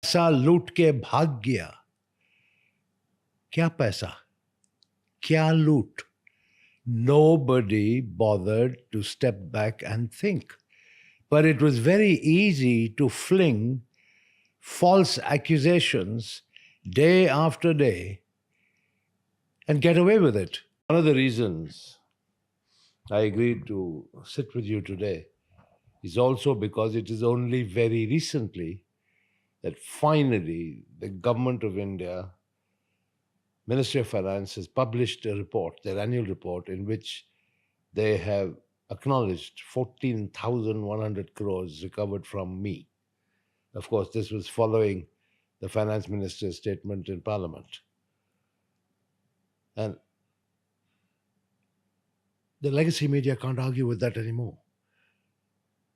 पैसा लूट के भाग गया. क्या पैसा? क्या loot? Nobody bothered to step back and think. But it was very easy to fling false accusations day after day and get away with it. One of the reasons I agreed to sit with you today is also because it is only very recently that finally the government of India, Ministry of Finance, has published a report, their annual report, in which they have acknowledged 14,100 crores recovered from me. Of course, this was following the finance minister's statement in Parliament. And the legacy media can't argue with that anymore.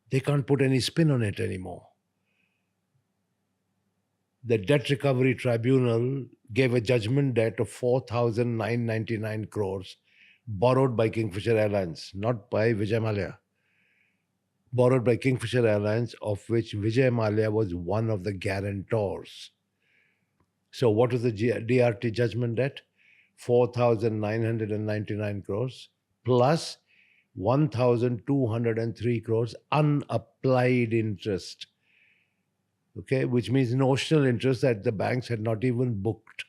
They can't put any spin on it anymore. The Debt Recovery Tribunal gave a judgment debt of 4,999 crores borrowed by Kingfisher Airlines, not by Vijay Mallya. Borrowed by Kingfisher Airlines, of which Vijay Mallya was one of the guarantors. So what was the DRT judgment debt? 4,999 crores plus 1,203 crores unapplied interest. Okay, which means notional interest that the banks had not even booked.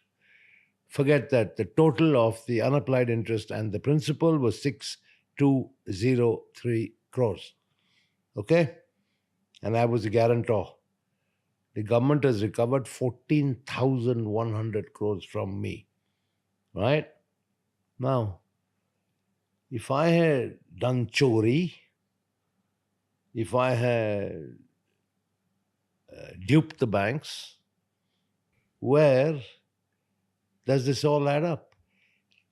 Forget that. The total of the unapplied interest and the principal was 6,203 crores. Okay? And I was the guarantor. The government has recovered 14,100 crores from me. Right? Now, if I had done chori, if I had duped the banks, where does this all add up?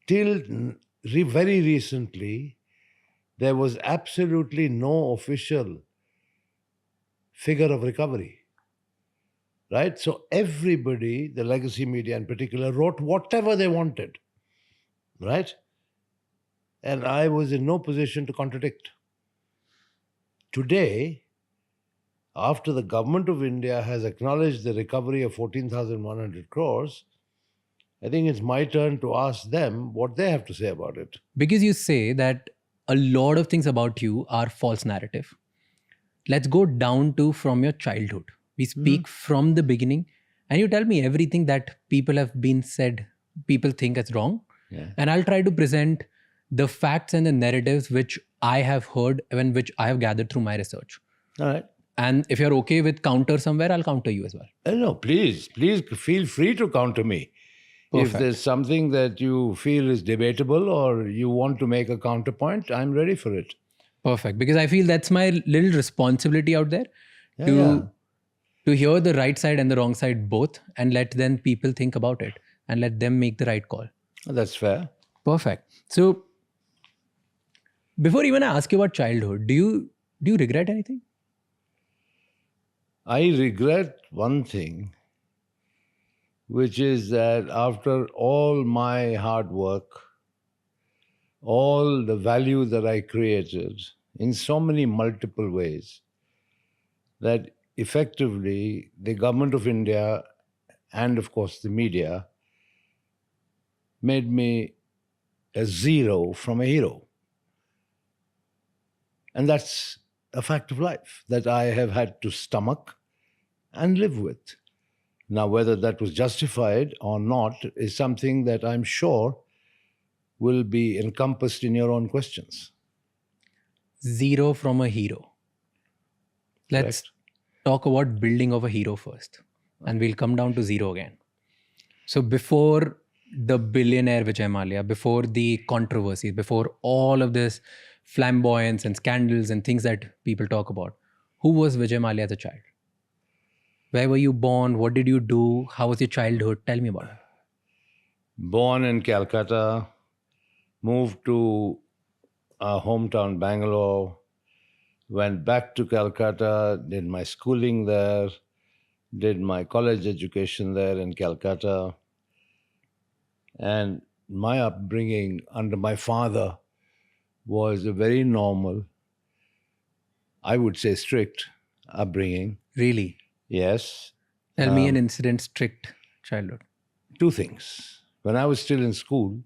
Till very recently, there was absolutely no official figure of recovery. Right? So everybody, the legacy media in particular, wrote whatever they wanted. Right? And I was in no position to contradict. Today, after the government of India has acknowledged the recovery of 14,100 crores, I think it's my turn to ask them what they have to say about it. Because you say that a lot of things about you are false narrative. Let's go down to from your childhood. We speak from the beginning, and you tell me everything that people have been said, people think is wrong. Yeah. And I'll try to present the facts and the narratives which I have heard and which I have gathered through my research. All right. And if you're okay with counter somewhere, I'll counter you as well. No, please feel free to counter me. Perfect. If there's something that you feel is debatable or you want to make a counterpoint, I'm ready for it. Perfect. Because I feel that's my little responsibility out there to hear the right side and the wrong side both, and let then people think about it and let them make the right call. That's fair. Perfect. So before even I ask you about childhood, do you regret anything? I regret one thing, which is that after all my hard work, all the value that I created in so many multiple ways, that effectively the government of India and of course the media made me a zero from a hero. And that's a fact of life that I have had to stomach and live with. Now, whether that was justified or not is something that I'm sure will be encompassed in your own questions. Zero from a hero. Let's talk about building of a hero first, and we'll come down to zero again. So before the billionaire Vijay Mallya, before the controversies, before all of this flamboyance and scandals and things that people talk about, who was Vijay Mallya as a child? Where were you born? What did you do? How was your childhood? Tell me about it. Born in Calcutta, moved to our hometown Bangalore, went back to Calcutta, did my schooling there, did my college education there in Calcutta. And my upbringing under my father was a very normal, I would say strict upbringing. Really? Yes. Tell me an incident strict childhood. Two things. When I was still in school,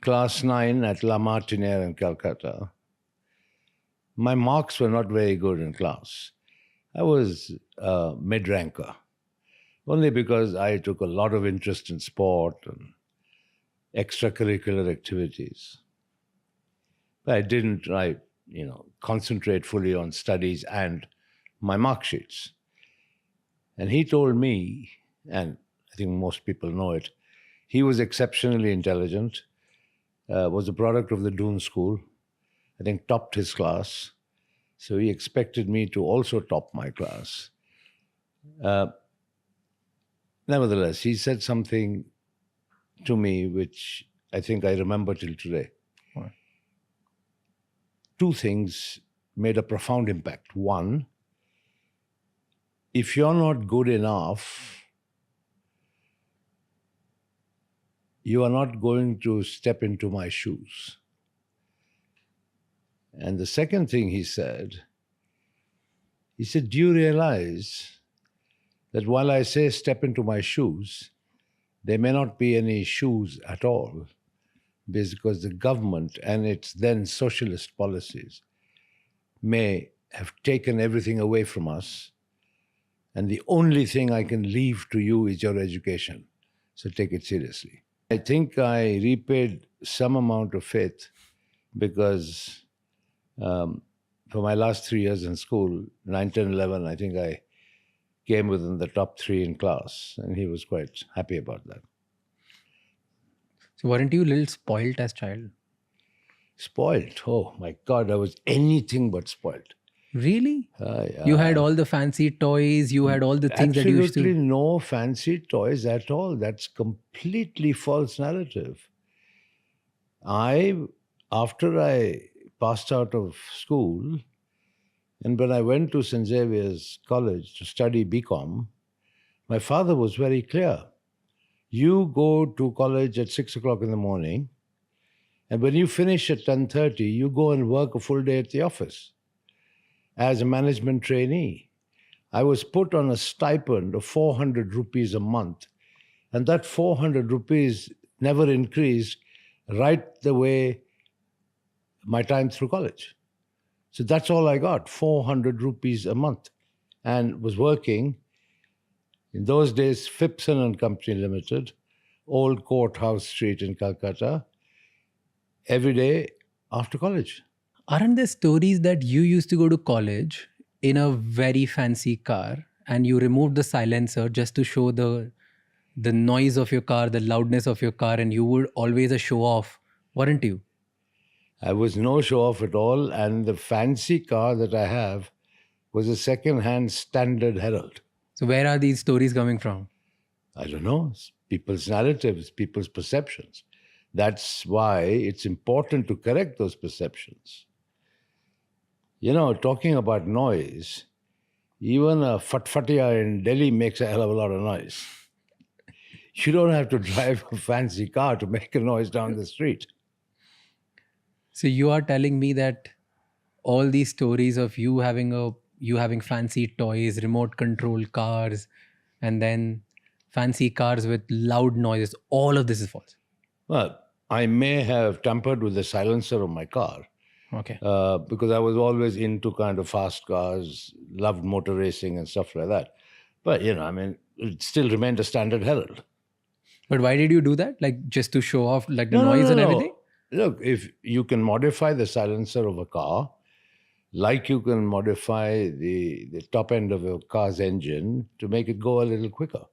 class 9 at La Martiniere in Calcutta, my marks were not very good in class. I was a mid-ranker, only because I took a lot of interest in sport and extracurricular activities. But I didn't, concentrate fully on studies and my mark sheets. And he told me, and I think most people know it, he was exceptionally intelligent, was a product of the Doon School, I think topped his class. So he expected me to also top my class. Nevertheless, he said something to me which I think I remember till today. What? Two things made a profound impact. One, if you're not good enough, you are not going to step into my shoes. And the second thing he said, do you realize that while I say step into my shoes, there may not be any shoes at all, because the government and its then socialist policies may have taken everything away from us, and the only thing I can leave to you is your education. So take it seriously. I think I repaid some amount of faith because for my last 3 years in school, 9, 10, 11, I think I came within the top 3 in class, and he was quite happy about that. So weren't you a little spoilt as child? Spoiled? Oh my God, I was anything but spoiled. Really? Yeah. You had all the fancy toys. You had all the things that you used Absolutely to. no fancy toys at all. That's completely false narrative. After I passed out of school, and when I went to St. Xavier's College to study BCom, my father was very clear. You go to college at 6 o'clock in the morning, and when you finish at 10:30, you go and work a full day at the office as a management trainee. I was put on a stipend of 400 rupees a month, and that 400 rupees never increased right the way my time through college. So that's all I got, 400 rupees a month, and was working in those days, Phipson and Company Limited, Old Courthouse Street in Calcutta, every day after college. Aren't there stories that you used to go to college in a very fancy car and you removed the silencer just to show the noise of your car, the loudness of your car, and you would always a show off, weren't you? I was no show off at all, and the fancy car that I have was a second-hand Standard Herald. So where are these stories coming from? I don't know. It's people's narratives, people's perceptions. That's why it's important to correct those perceptions. Talking about noise, even a fatfatia in Delhi makes a hell of a lot of noise. You don't have to drive a fancy car to make a noise down the street. So you are telling me that all these stories of you having fancy toys, remote control cars, and then fancy cars with loud noises, all of this is false. Well, I may have tampered with the silencer of my car. Okay. Because I was always into kind of fast cars, loved motor racing and stuff like that. But, it still remained a Standard Herald. But why did you do that? Like just to show off like the noise and everything? Look, if you can modify the silencer of a car, like you can modify the top end of a car's engine to make it go a little quicker.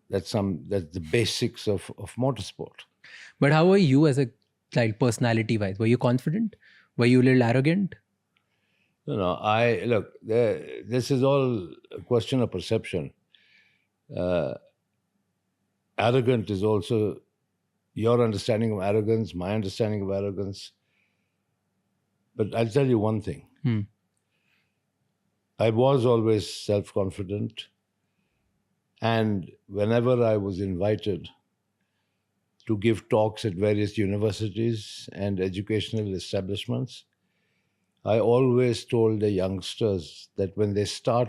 That's the basics of motorsport. But how were you as a child, personality-wise? Were you confident? Were you a little arrogant? This is all a question of perception. Arrogant is also your understanding of arrogance, my understanding of arrogance. But I'll tell you one thing. I was always self-confident. And whenever I was invited to give talks at various universities and educational establishments, I always told the youngsters that when they start